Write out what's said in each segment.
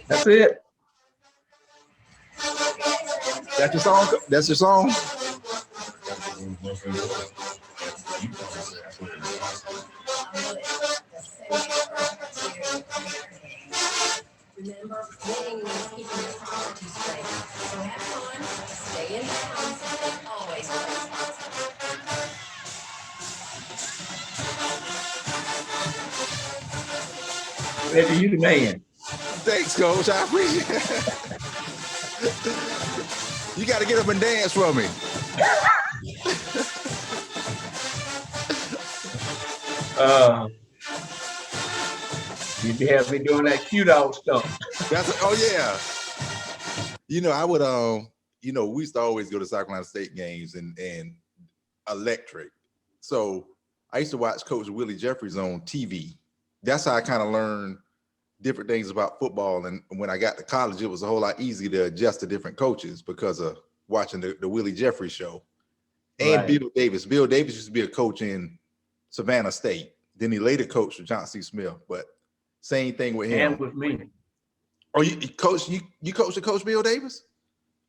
That's it. That's your song? That's your song? Remember, winning means keeping your priorities straight. So have fun, stay in bounds, and always play responsibly. Reggie, you the man. Thanks, Coach. I appreciate it. You got to get up and dance for me. You be have me doing that cute dog stuff. Oh yeah. You know, I would you know, we used to always go to South Carolina State games and electric. So I used to watch Coach Willie Jeffries on TV. That's how I kind of learned different things about football. And when I got to college, it was a whole lot easier to adjust to different coaches because of watching the Willie Jeffries show. And right. Bill Davis. Bill Davis used to be a coach in Savannah State. Then he later coached for John C. Smith. But same thing with him. And with me. Oh, you coached Coach Bill Davis?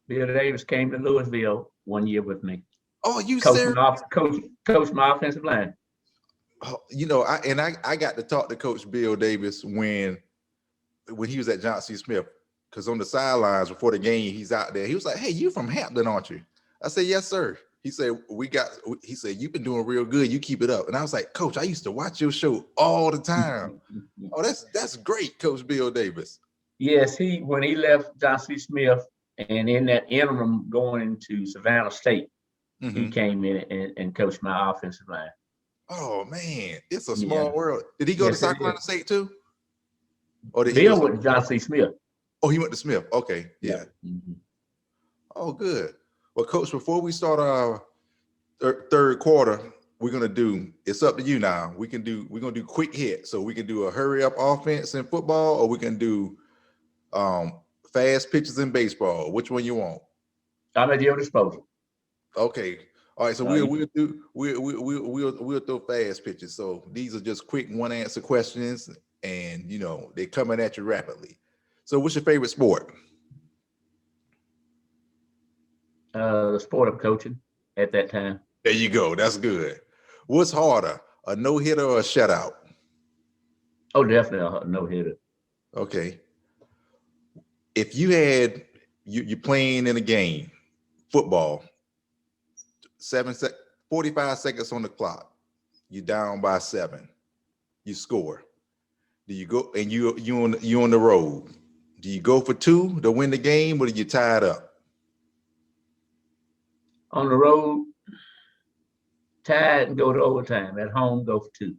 Bill Davis came to Louisville 1 year with me. Oh, you serious? Coached my offensive line. Oh, you know, I got to talk to Coach Bill Davis when he was at John C. Smith, because on the sidelines before the game, he's out there. He was like, "Hey, you from Hampton, aren't you?" I said, "Yes, sir." He said, he said, "You've been doing real good. You keep it up." And I was like, "Coach, I used to watch your show all the time." Oh, that's great, Coach Bill Davis. Yes, when he left John C. Smith and in that interim going into Savannah State, he came in and coached my offensive line. Oh man, it's a small world. Did he go to South Carolina State too? Or did Bill went to John C. Smith. Oh, he went to Smith. Okay, yeah. Oh, good. Well, Coach, before we start our third quarter, it's up to you now. We're gonna do quick hit. So we can do a hurry up offense in football, or we can do fast pitches in baseball. Which one you want? I'm at your disposal. Okay. All right. So we'll throw fast pitches. So these are just quick one answer questions, and you know they're coming at you rapidly. So what's your favorite sport? The sport of coaching at that time. There you go. That's good. What's harder, a no-hitter or a shutout? Oh, definitely a no-hitter. Okay. If you had you're playing in a game, football, 45 seconds on the clock, you're down by 7, you score. Do you go and you on the road? Do you go for 2 to win the game, or do you tie it up? On the road, tie it and go to overtime. At home, go for 2.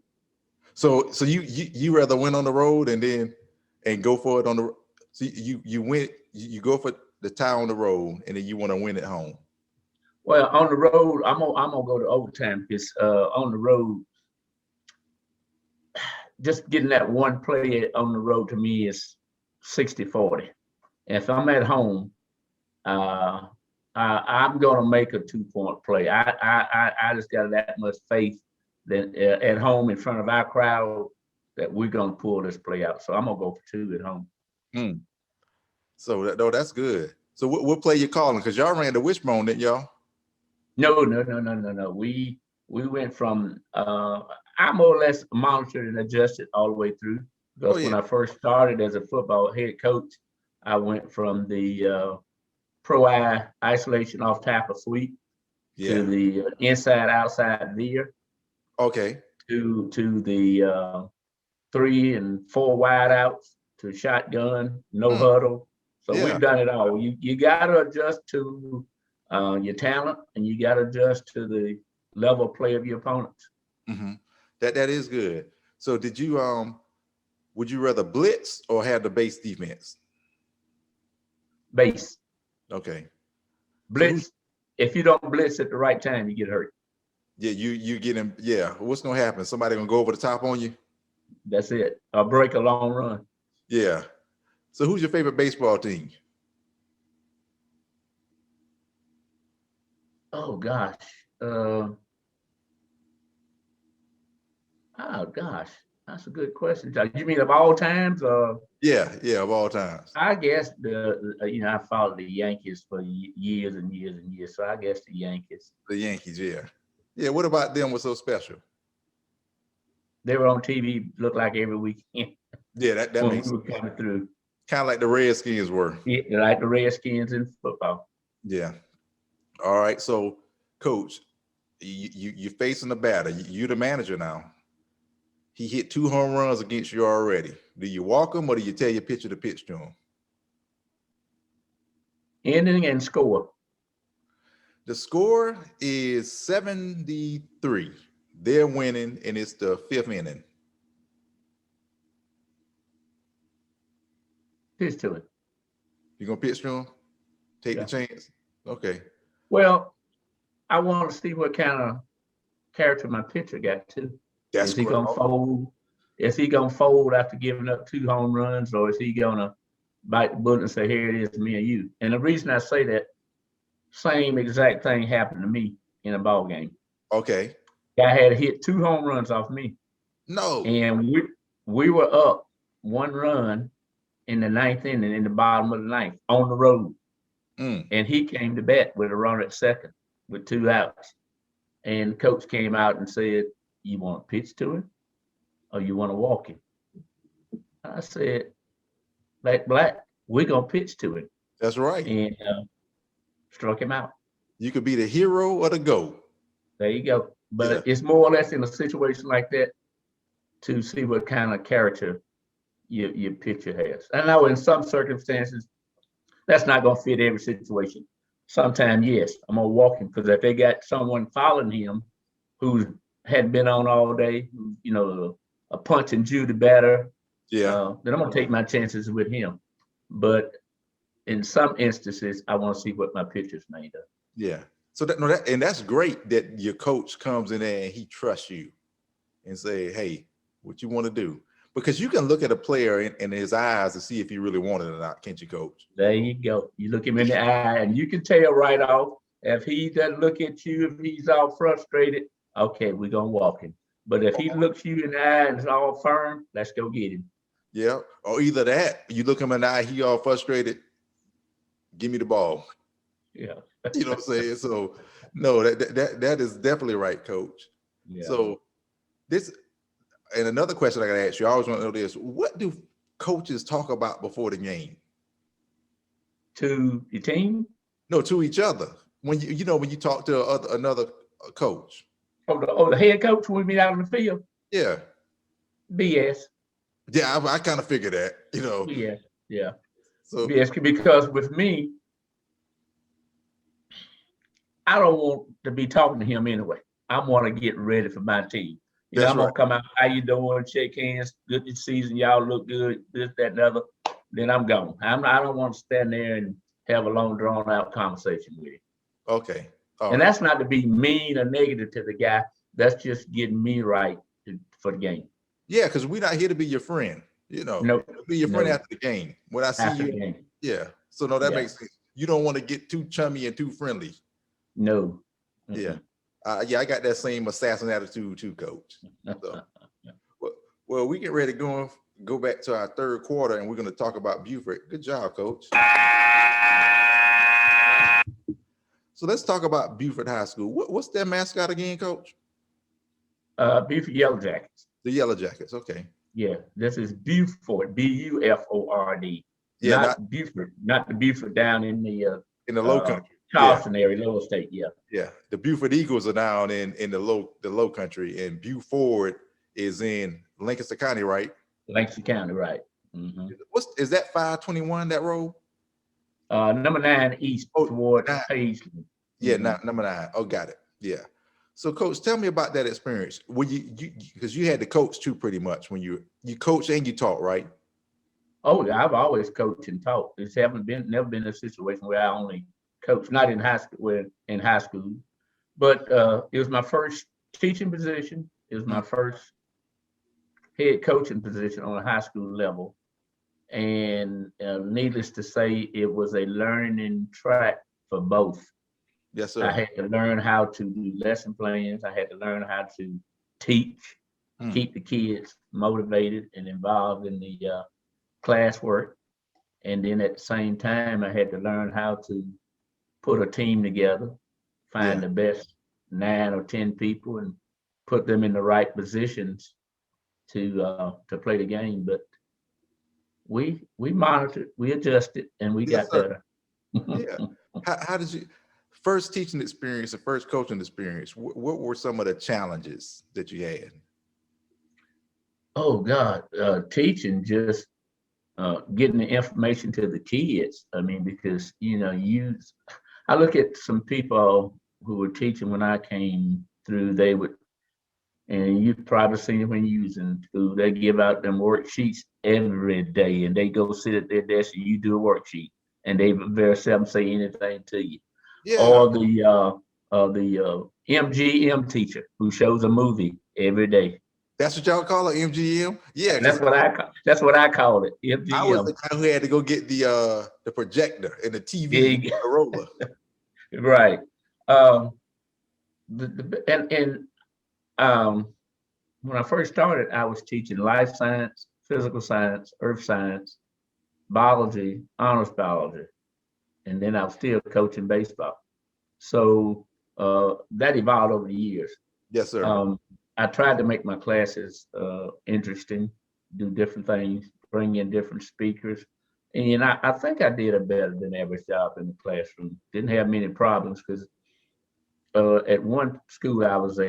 So you rather win on the road and go for it on the. So you win. You go for the tie on the road, and then you want to win at home. Well, on the road, I'm gonna go to overtime because on the road, just getting that one play on the road to me is 60-40. If I'm at home, I'm gonna make a 2-point play. I just got that much faith that at home in front of our crowd that we're gonna pull this play out. So I'm gonna go for 2 at home. So that's good. So what play you calling? Because y'all ran the wishbone, didn't y'all? No. We went from I more or less monitored and adjusted all the way through. Because when I first started as a football head coach, I went from the pro-eye isolation off tackle sweep to the inside outside veer. Okay. To the 3 and 4 wide outs, to shotgun, no huddle. So we've done it all. You got to adjust to your talent, and you got to adjust to the level of play of your opponents. That is good. So did you would you rather blitz or have the base defense? Base. Okay. Blitz. If you don't blitz at the right time, you get hurt. Yeah, you get him. Yeah. What's gonna happen? Somebody gonna go over the top on you? That's it. Or break a long run. Yeah. So who's your favorite baseball team? Oh gosh. Oh gosh, that's a good question, Josh. You mean of all times? Yeah, yeah, of all times. I guess I followed the Yankees for years and years and years, so I guess the Yankees. The Yankees, yeah. Yeah, what about them was so special? They were on TV, looked like every weekend Yeah, that when we makes were coming through. kind of like the Redskins were. Yeah, like the Redskins in football. Yeah. All right. So, coach, you're facing the batter. You're the manager now. He hit 2 home runs against you already. Do you walk him or do you tell your pitcher to pitch to him? Inning and score. The score is 73. They're winning, and it's the 5th inning. Pitch to it. You gonna pitch to him? Take the chance? Okay. Well, I want to see what kind of character my pitcher got too. That's Is he gonna fold? Is he gonna fold after giving up 2 home runs, or is he gonna bite the bullet and say, "Here it is, me and you"? And the reason I say that, same exact thing happened to me in a ball game. Okay. Guy had hit 2 home runs off me. No. And we were up 1 run in the 9th inning, in the bottom of the 9th, on the road. And he came to bat with a runner at second with 2 outs. And coach came out and said, "You want to pitch to him or you want to walk him?" I said, Black, we're going to pitch to him. That's right. And struck him out. You could be the hero or the GOAT. There you go. But it's more or less in a situation like that to see what kind of character your pitcher has. I know in some circumstances, that's not going to fit every situation. Sometimes, yes, I'm going to walk him, because if they got someone following him who hadn't been on all day, a punch and Judy batter, then I'm going to take my chances with him. But in some instances, I want to see what my pitcher's made of. Yeah. So and that's great that your coach comes in there and he trusts you and say, "Hey, what you want to do?" Because you can look at a player in his eyes to see if he really wanted it or not, can't you, coach? There you go. You look him in the eye and you can tell right off if he doesn't look at you, if he's all frustrated, okay, we're going to walk him. But if he looks you in the eye and is all firm, let's go get him. Yeah. Or either that, you look him in the eye, he all frustrated, give me the ball. Yeah. You know what I'm saying? So no, that is definitely right, coach. Yeah. So this, and another question I gotta ask you, I always want to know this: what do coaches talk about before the game? To the team? No, to each other. When when you talk to another coach. Oh, the head coach when we meet out on the field? Yeah. BS. Yeah, I kind of figured that, Yeah. So yes, because with me, I don't want to be talking to him anyway. I want to get ready for my team. I'm gonna come out, how you doing? Shake hands, good this season, y'all look good, this, that, and other. Then I'm gone. I don't want to stand there and have a long, drawn out conversation with him. Okay. And that's not to be mean or negative to the guy. That's just getting me right for the game. Yeah, because we're not here to be your friend. Nope. Be your friend after the game. When I see After you, the game. yeah. So no, that makes sense. You don't want to get too chummy and too friendly. No. Yeah. Yeah, I got that same assassin attitude too, coach. So, well, we get ready to go back to our 3rd quarter, and we're going to talk about Buford. Good job, coach. So let's talk about Buford High School. What's their mascot again, coach? Buford Yellow Jackets. The Yellow Jackets. Okay. Yeah, this is Buford, Buford. Yeah, not Buford, not the Buford down in the low country. Charleston area, Little State, Yeah, the Buford Eagles are down in the low country, and Buford is in Lancaster County, right? Lancaster County, right. Mm-hmm. Is that 521, that road? Number 9 east toward Paisley. Yeah, number 9. Oh, got it. Yeah. So, coach, tell me about that experience. When you because you had to coach too, pretty much, when you coach and you taught, right? Oh, yeah, I've always coached and taught. It's never been a situation where I only coach, not in high school, but it was my first teaching position. It was my first head coaching position on a high school level. And needless to say, it was a learning track for both. Yes, sir. I had to learn how to do lesson plans. I had to learn how to teach. keep the kids motivated and involved in the classwork. And then at the same time, I had to learn how to put a team together, find Yeah. the best 9 or 10 people, and put them in the right positions to play the game. But we monitored, we adjusted, and we Yes, got sir. better. Yeah. How did you first teaching experience and first coaching experience? What were some of the challenges that you had? Oh God, teaching just getting the information to the kids. I mean, because I look at some people who were teaching when I came through. They would, and you've probably seen it when you was in school. They give out them worksheets every day, and they go sit at their desk and you do a worksheet, and they very seldom say anything to you. Yeah, Or the MGM teacher who shows a movie every day. that's what y'all call it, MGM. Yeah, because That's what I call it, I was the MGM. guy who had to go get the projector and the TV, Big, the roller. right. Um, and when I first started, I was teaching life science, physical science, earth science, biology, honors biology, and then I was still coaching baseball. So that evolved over the years. Yes, sir. I tried to make my classes interesting, do different things, bring in different speakers. And I think I did a better than average job in the classroom. Didn't have many problems because at one school I was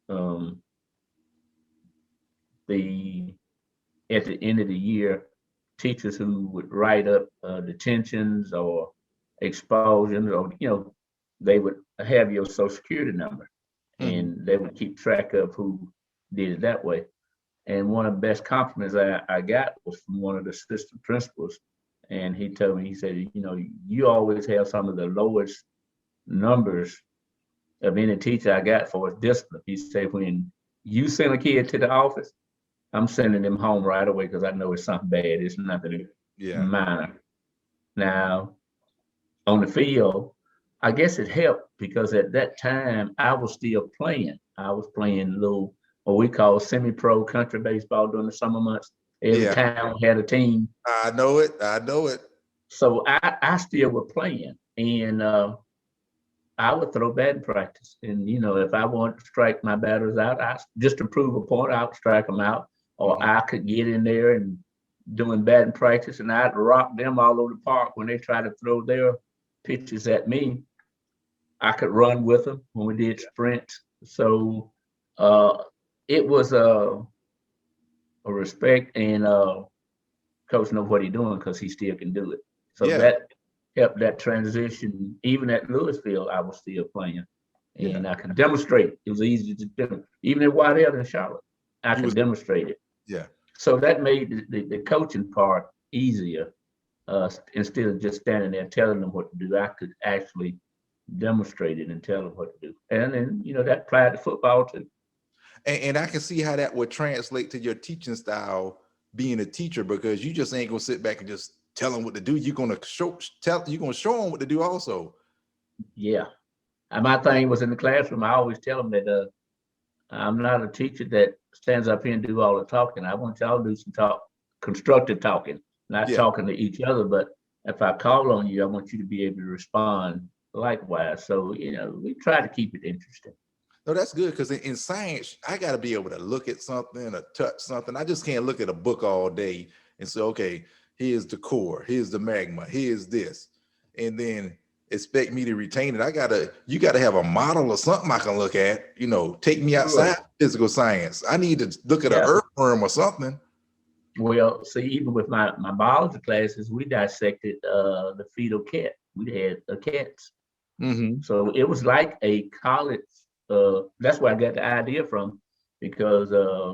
um, the at the end of the year, teachers who would write up detentions or expulsions, or they would have your social security number, Mhm. and they would keep track of who did it that way. And one of the best compliments I got was from one of the assistant principals. And he told me, he said, you always have some of the lowest numbers of any teacher I got for his discipline. He said, when you send a kid to the office, I'm sending them home right away because I know it's something bad. It's nothing Yeah. minor. Now, on the field, I guess it helped because at that time I was still playing. I was playing little, what we call semi-pro country baseball during the summer months. Every Yeah. town had a team. I know it. I know it. So I still was playing. And I would throw batting practice. And, if I wanted to strike my batters out, just to prove a point, I would strike them out. Or Mhm. I could get in there and doing batting practice, and I'd rock them all over the park when they try to throw their pitches at me. I could run with them when we did sprints. So it was a respect, and coach know what he's doing because he still can do it. So Yeah. that helped that transition. Even at Louisville, I was still playing, Yeah. and I could demonstrate. It was easy to do. Even at Whitehead and Charlotte, I You could was demonstrate it. yeah. So that made the coaching part easier. Instead of just standing there telling them what to do, I could actually demonstrate it and tell them what to do. And then, that applied to football too. And I can see how that would translate to your teaching style being a teacher, because you just ain't gonna sit back and just tell them what to do. You're gonna show them what to do also. Yeah. And my thing was in the classroom, I always tell them that I'm not a teacher that stands up here and do all the talking. I want y'all to do some constructive talking, not Yeah. talking to each other, but if I call on you, I want you to be able to respond likewise. So, we try to keep it interesting. No, that's good, because in science, I got to be able to look at something or touch something. I just can't look at a book all day and say, okay, here's the core, here's the magma, here's this, and then expect me to retain it. You gotta have a model or something I can look at. Take me outside Sure. physical science. I need to look at an Yeah. earthworm or something. Well, see, even with my biology classes, we dissected the fetal cat. We had cats. Mm-hmm. So it was like a college. That's where I got the idea from, because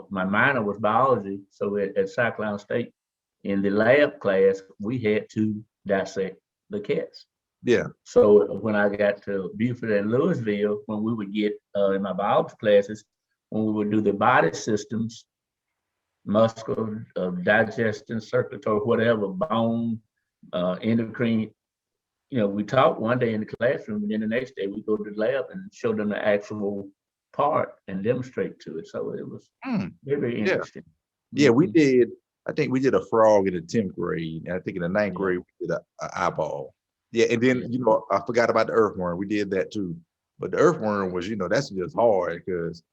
my minor was biology. So at South Carolina State, in the lab class, we had to dissect the cats. Yeah. So when I got to Buford and Louisville, when we would get in my biology classes, when we would do the body systems, muscle, digestion, circulatory, whatever, bone, endocrine. We taught one day in the classroom, and then the next day we go to the lab and show them the actual part and demonstrate to it. So it was very Yeah. interesting. Yeah, we Mhm. did. I think we did a frog in the 10th grade. And I think in the ninth Yeah. grade, we did a eyeball. Yeah, and then, Yeah. I forgot about the earthworm. We did that too. But the earthworm was, that's just hard because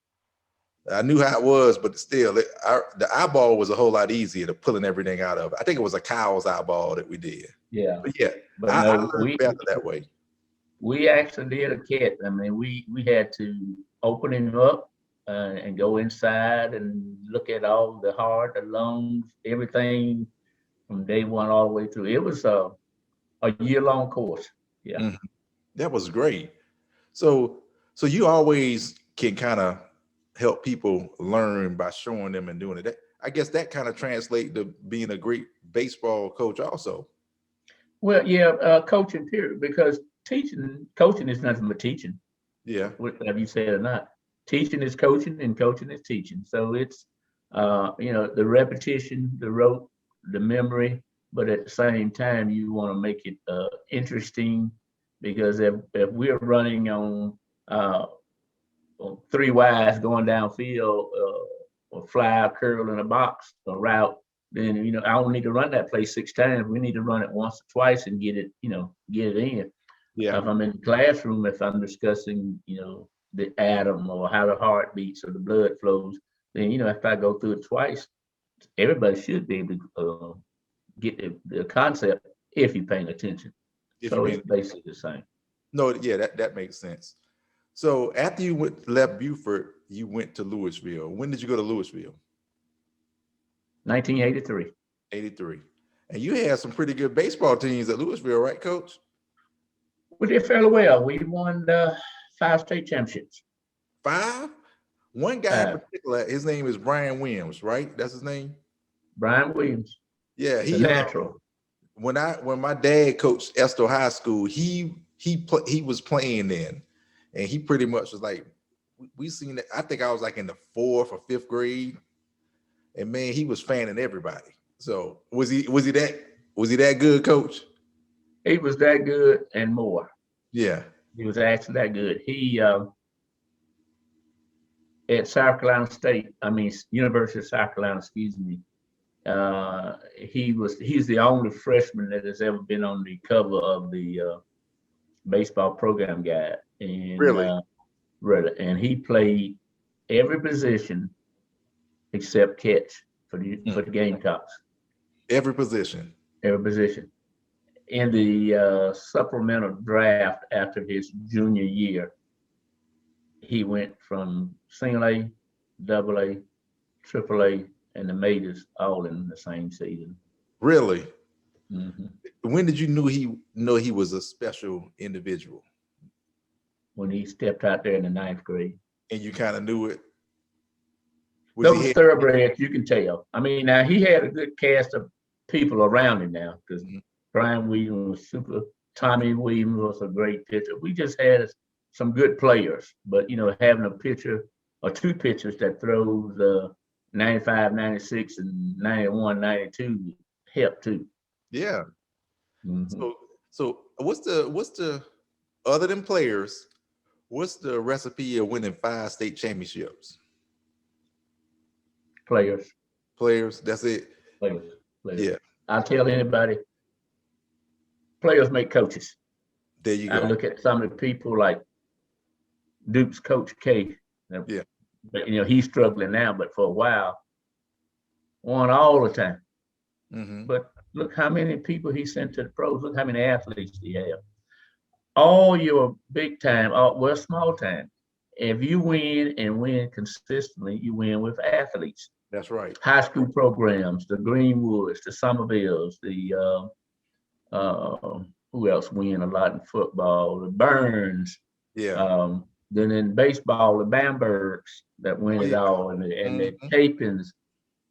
I knew how it was, but still, the eyeball was a whole lot easier to pulling everything out of. I think it was a cow's eyeball that we did. Yeah. But yeah, But I no, learned better that way. we actually did a kit. I mean, we had to open him up and go inside and look at all the heart, the lungs, everything from day one all the way through. It was a year-long course. Yeah. Mhm. That was great. So, you always can kind of help people learn by showing them and doing it. I guess that kind of translate to being a great baseball coach also. Well, yeah, coaching period, because coaching is nothing but teaching, Yeah. whatever you said or not. Teaching is coaching and coaching is teaching. So it's, the repetition, the rote, the memory, but at the same time, you want to make it interesting, because if we're running uh, on three wides going downfield, or fly, curl in a box, a route, then I don't need to run that play six times. We need to run it once or twice and get it in. Yeah. If I'm in the classroom, if I'm discussing, the atom or how the heart beats or the blood flows, then if I go through it twice, everybody should be able to get the concept if you're paying attention. If you So it's mean basically the same. no, yeah, that makes sense. So after you left Buford, you went to Louisville. When did you go to Louisville? 1983. 83. And you had some pretty good baseball teams at Louisville, right, Coach? We did fairly well. We won 5 state championships. 5? One guy in 5. particular, his name is Brian Williams, right? That's his name. Brian Williams, Yeah, the he natural. when my dad coached Estill High School, he was playing then, and he pretty much was like, we seen it. I think I was like in the 4th or 5th grade, and man, he was fanning everybody. So was he that good, Coach? He was that good and more. Yeah. He was actually that good. He at South Carolina State, University of South Carolina, excuse me. He's the only freshman that has ever been on the cover of the baseball program guide, and Really? and he played every position except catch for the Gamecocks. Every position. Every position. In the supplemental draft after his junior year, he went from single A, double A, triple A, and the majors all in the same season. Really? Mm-hmm. When did you know he was a special individual? When he stepped out there in the 9th grade. And you kind of knew it? Those thoroughbreds, you can tell. Now he had a good cast of people around him now, because Brian Williams was super. Tommy Williams was a great pitcher. We just had some good players, but having a pitcher or 2 pitchers that throws 95, 96, and 91, 92 helped too. Yeah. Mm-hmm. So what's the other than players, what's the recipe of winning 5 state championships? Players, that's it. Players. Yeah. I'll tell anybody, players make coaches. There you go. I look at some of the people like Duke's Coach K. Yeah. But he's struggling now, but for a while, won all the time. Mm-hmm. But look how many people he sent to the pros. Look how many athletes he have. All your big time, well, small time. If you win and win consistently, you win with athletes. That's right. High school programs, the Greenwoods, the Somervilles, the who else win a lot in football? The Burns. Yeah. Then in baseball, the Bambergs that win it all, and the Chapins.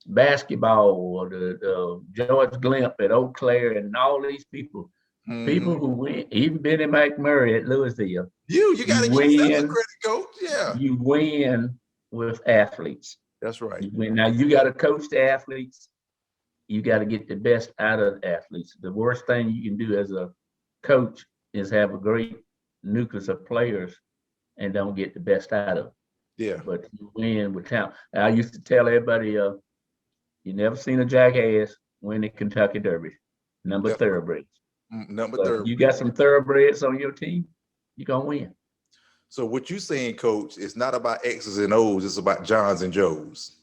Basketball, the George Glimp at Eau Claire, and all these people who win, even Bennie McMurray at Louisville. You got to give them credit, Coach. Yeah. You win with athletes. That's right. Now you got to coach the athletes. You got to get the best out of the athletes. The worst thing you can do as a coach is have a great nucleus of players and don't get the best out of them. Yeah. but you win with talent. I used to tell everybody, you never seen a jackass win the Kentucky Derby. Number That's thoroughbreds. number But if third. you got some thoroughbreds on your team, you're gonna win. So what you saying, Coach, it's not about X's and O's, it's about Johns and Joes.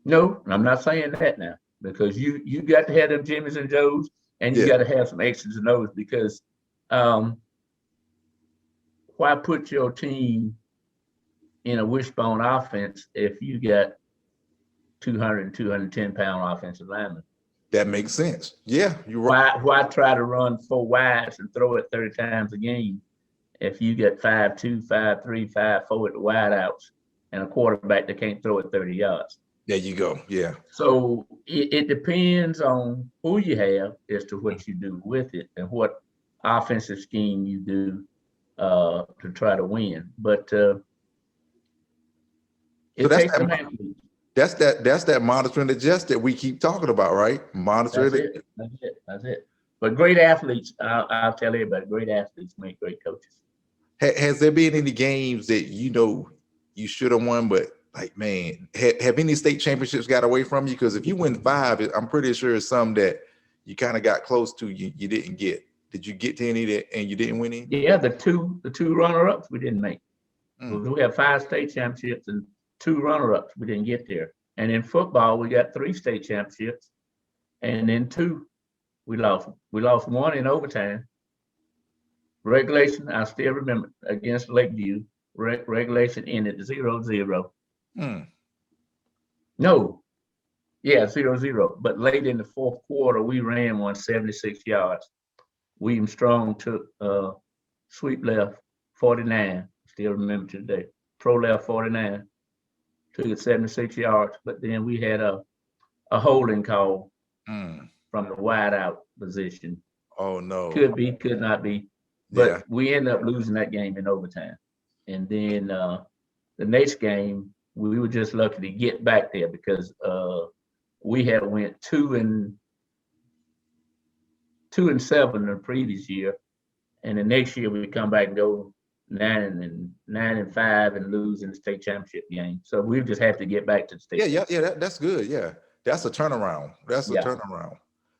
No, I'm not saying that now, because you got to have them Jimmys and Joes, and you Yeah. got to have some X's and O's, because why put your team in a wishbone offense if you got 200 and 210-pound offensive linemen? That makes sense. Yeah, you're right. Why try to run 4 wides and throw it 30 times a game if you get 5-2, 5-3, 5-4 at the wideouts and a quarterback that can't throw it 30 yards? There you go. Yeah. So it depends on who you have as to what you do with it and what offensive scheme you do to try to win. But it takes some athletes. That's that monitor and adjust that we keep talking about, right? Monitor it. That's it. But great athletes, I'll tell everybody, great athletes make great coaches. Has there been any games that you should have won, but like, man, have any state championships got away from you? Because if you win 5, I'm pretty sure it's some that you kind of got close to, you didn't get. Did you get to any that and you didn't win any? Yeah, the two runner-ups we didn't make. We have 5 state championships and 2 runner-ups. We didn't get there. And in football, we got 3 state championships, and then 2 we lost. We lost 1 in overtime. Regulation, I still remember, against Lakeview. Regulation ended 0-0. No, yeah, 0-0. But late in the 4th quarter, we ran 176 yards. William Strong took sweep left 49. Still remember today. Pro left 49. Took it 76 yards. But then we had a holding call from the wide out position. Oh no. Could be, could not be. But we ended up losing that game in overtime. And then the next game, we were just lucky to get back there because we had went 2-7 the previous year, and the next year we come back and go 9-5 and lose in the state championship game. So we just have to get back to the state. Yeah. That's good. Yeah, that's a turnaround. That's a turnaround.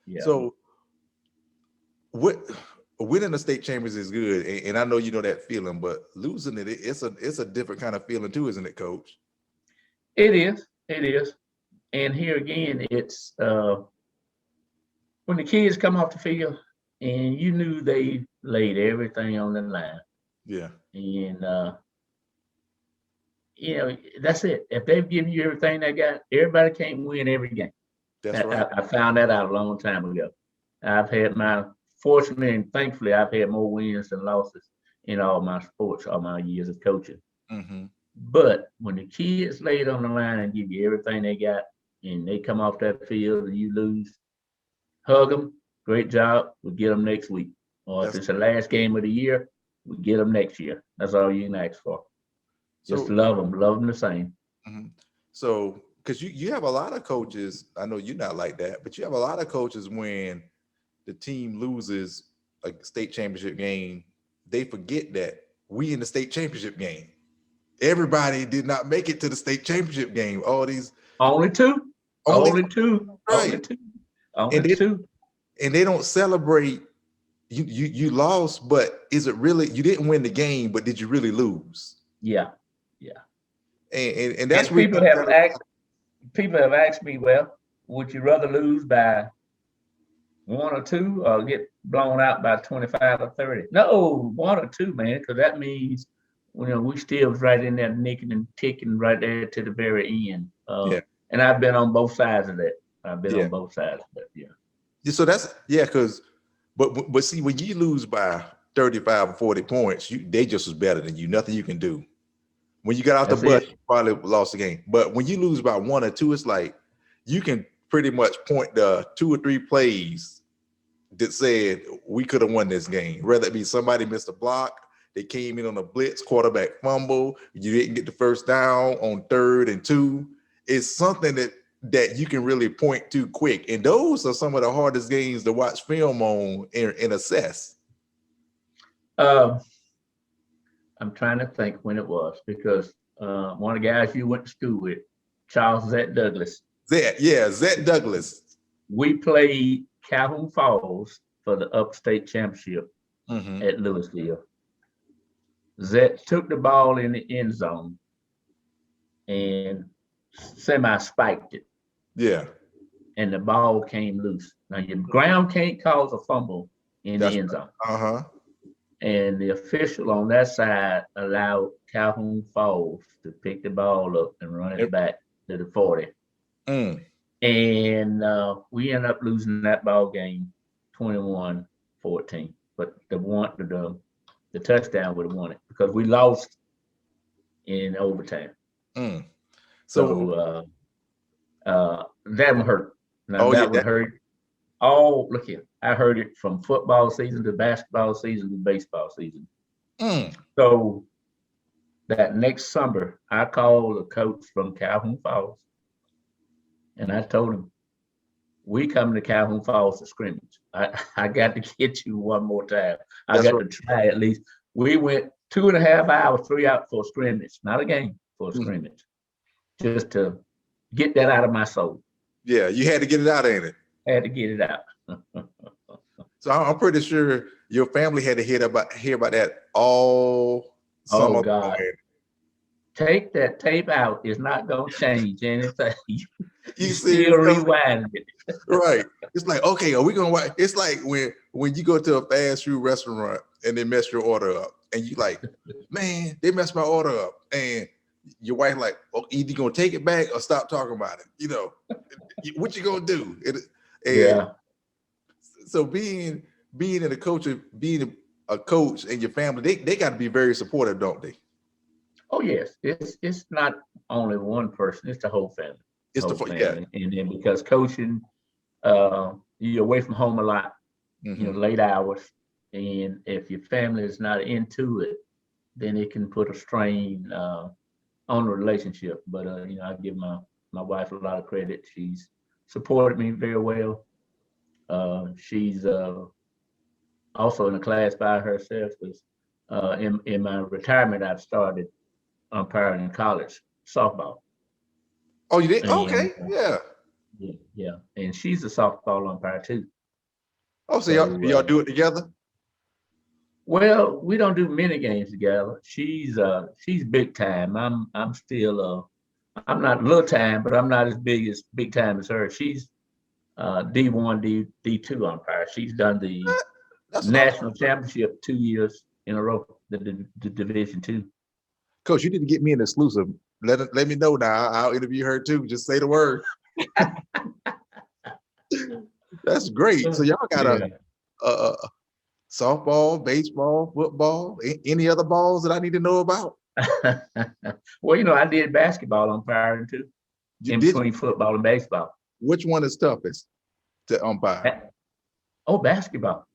Yeah. So winning the state champions is good, and I know you know that feeling, but losing it's a different kind of feeling too, isn't it, Coach? It is. And here again, it's when the kids come off the field and you knew they laid everything on the line. Yeah. And that's it. If they've given you everything they got, everybody can't win every game. That's right. I found that out a long time ago. Fortunately and thankfully, I've had more wins than losses in all my sports, all my years of coaching. But when the kids lay it on the line and give you everything they got, and they come off that field and you lose, hug them. Great job. We'll get them next week. Or if it's the last game of the year, we'll get them next year. That's all you can ask for. Just love them the same. So, because you have a lot of coaches, I know you're not like that, but you have a lot of coaches when the team loses a state championship game, they forget that we in the state championship game. Everybody did not make it to the state championship game. All these only two. Right. Only two. And they don't celebrate. You lost, but is it really, you didn't win the game, but did you really lose? Yeah. And that's and people have asked me, well, would you rather lose by 1 or 2 or get blown out by 25 or 30? No, 1 or 2, man, because that means we still was right in there nicking and ticking right there to the very end. And I've been on both sides of that. On both sides of that. Yeah. So that's because but see, when you lose by 35 or 40 points, they just was better than you. Nothing you can do. When you got out the bus, you probably lost the game. But when you lose by 1 or 2, it's like you can pretty much point to 2 or 3 plays that said we could have won this game. Whether it be somebody missed a block, they came in on a blitz, quarterback fumble, you didn't get the first down on 3rd and 2. It's something that you can really point to quick. And those are some of the hardest games to watch film on and assess. I'm trying to think when it was, because one of the guys you went to school with, Charles Z. Douglas. Zed Douglas. We played Calhoun Falls for the upstate championship at Louisville. Zed took the ball in the end zone and semi-spiked it. Yeah. And the ball came loose. Now, your ground can't cause a fumble in the end zone. And the official on that side allowed Calhoun Falls to pick the ball up and run it back to the 40. And we ended up losing that ball game 21-14. But the touchdown would have won it because we lost in overtime. So that one hurt. Now that one hurt. Oh, look here. I heard it from football season to basketball season to baseball season. So that next summer, I called a coach from Calhoun Falls and I told him, we come to Calhoun Falls to scrimmage. I got to get you one more time. I got to try at least. We went 2.5 hours, 3 hours for a scrimmage, not a game, for a scrimmage, just to get that out of my soul. Yeah, you had to get it out, ain't it? Had to get it out. So I'm pretty sure your family had to hear about that all summer. Oh God! Take that tape out. It's not gonna change anything. You still rewind it. Right. It's like, okay, are we gonna watch? It's like when you go to a fast food restaurant and they mess your order up, and you like, man, they messed my order up, and your wife like, oh, either you gonna take it back or stop talking about it. You know, what you gonna do? So being a coach and your family, they got to be very supportive, don't they? Oh yes, it's not only one person; it's the whole family. It's the family. Yeah. And then because coaching, you're away from home a lot, late hours, and if your family is not into it, then it can put a strain on the relationship. But I give my wife a lot of credit. She's supported me very well. She's also in a class by herself because in my retirement, I've started umpiring in college softball. Oh, you did? And, okay, yeah. Yeah. And she's a softball umpire too. Oh, so y'all do it together? Well, we don't do many games together. She's big time. I'm still I'm not little time, but I'm not as big time as her. She's D1, D2 umpire. She's done the national championship 2 years in a row, the Division II. Coach, you didn't get me an exclusive. Let me know now. I'll interview her too. Just say the word. That's great. So y'all got a softball, baseball, football, any other balls that I need to know about? Well, I did basketball umpiring too, between football and baseball. Which one is toughest to umpire? Oh, basketball.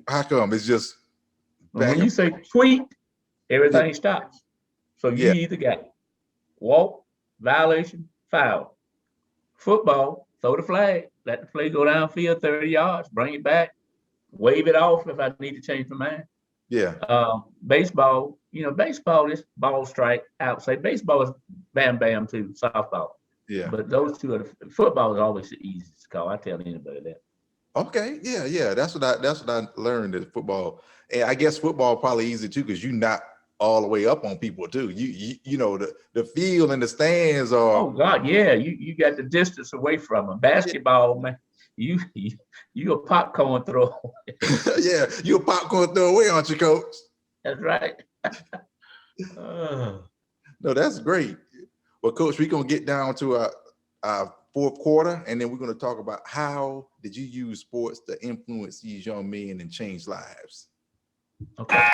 How come? It's just when you say tweet, everything stops. So you either got walk, violation, foul. Football, throw the flag, let the play go downfield 30 yards, bring it back, wave it off if I need to change my mind. Yeah. Baseball, baseball is ball strike, outside. Baseball is bam bam too, softball. Yeah. But those two are football is always the easiest call. I tell anybody that. Okay. Yeah. That's what I learned at football. And I guess football probably easy too, because you're not all the way up on people too. You know the field and the stands are. Oh God, yeah. You got the distance away from them. Basketball, man. You a popcorn throw. Yeah, you a popcorn throw away, aren't you, Coach? That's right. No, that's great. Well, Coach, we're gonna get down to our fourth quarter, and then we're gonna talk about how did you use sports to influence these young men and change lives. Okay.